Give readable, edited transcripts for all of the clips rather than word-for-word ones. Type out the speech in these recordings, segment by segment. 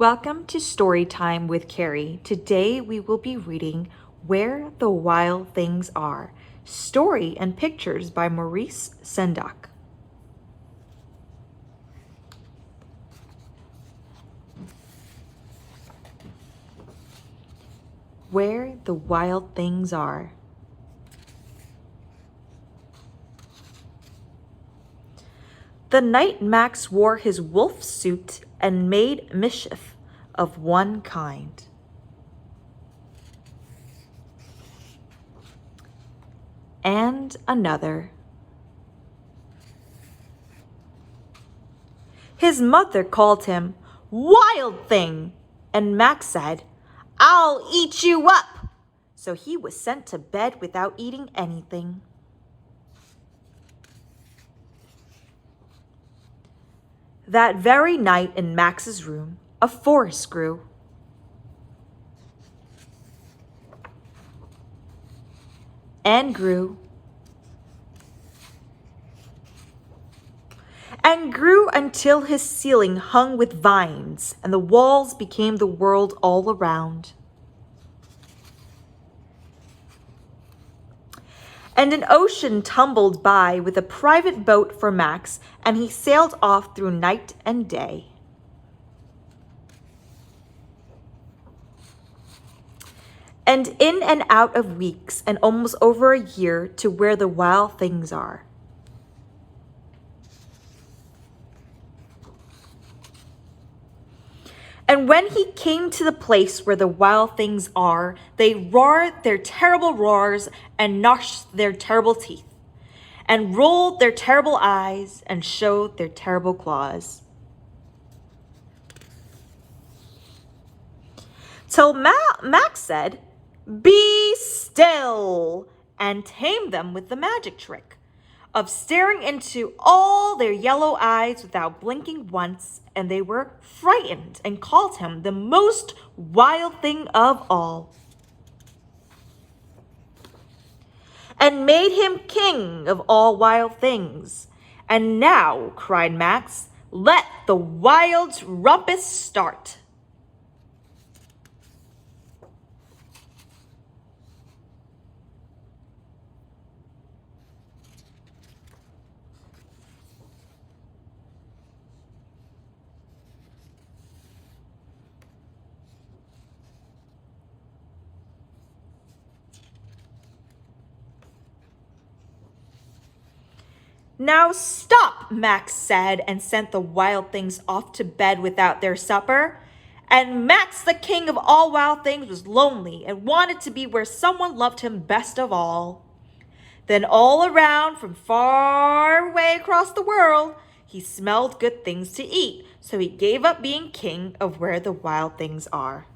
Welcome to Story Time with Carrie. Today we will be reading Where the Wild Things Are, story and pictures by Maurice Sendak. Where the Wild Things Are. The night Max wore his wolf suit and made mischief of one kind. And another. His mother called him Wild Thing, and Max said, "I'll eat you up." So he was sent to bed without eating anything. That very night in Max's room, a forest grew. And grew. And grew until his ceiling hung with vines, and the walls became the world all around. And an ocean tumbled by with a private boat for Max, and he sailed off through night and day. And in and out of weeks, and almost over a year, to where the wild things are. And when he came to the place where the wild things are, they roared their terrible roars and gnashed their terrible teeth, and rolled their terrible eyes and showed their terrible claws. Till Max said, "Be still," and tamed them with the magic trick of staring into all their yellow eyes without blinking once, and they were frightened and called him the most wild thing of all, and made him king of all wild things. And now, cried Max, let the wild rumpus start. Now stop, Max said, and sent the wild things off to bed without their supper. And Max, the king of all wild things, was lonely and wanted to be where someone loved him best of all. Then all around, from far away across the world, he smelled good things to eat, so he gave up being king of where the wild things are.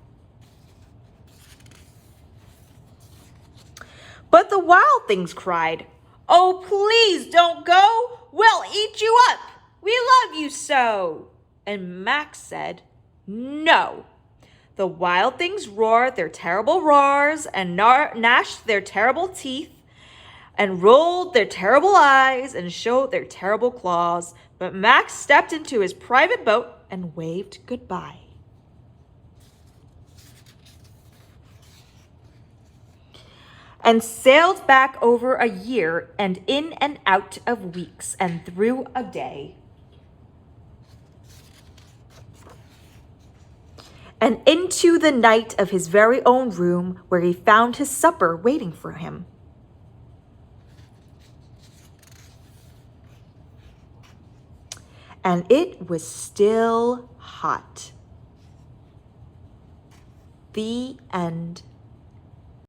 But the wild things cried, "Oh, please don't go. We'll eat you up. We love you so." And Max said, "No." The wild things roared their terrible roars and gnashed their terrible teeth and rolled their terrible eyes and showed their terrible claws. But Max stepped into his private boat and waved goodbye. And sailed back over a year, and in and out of weeks, and through a day. And into the night of his very own room, where he found his supper waiting for him. And it was still hot. The end.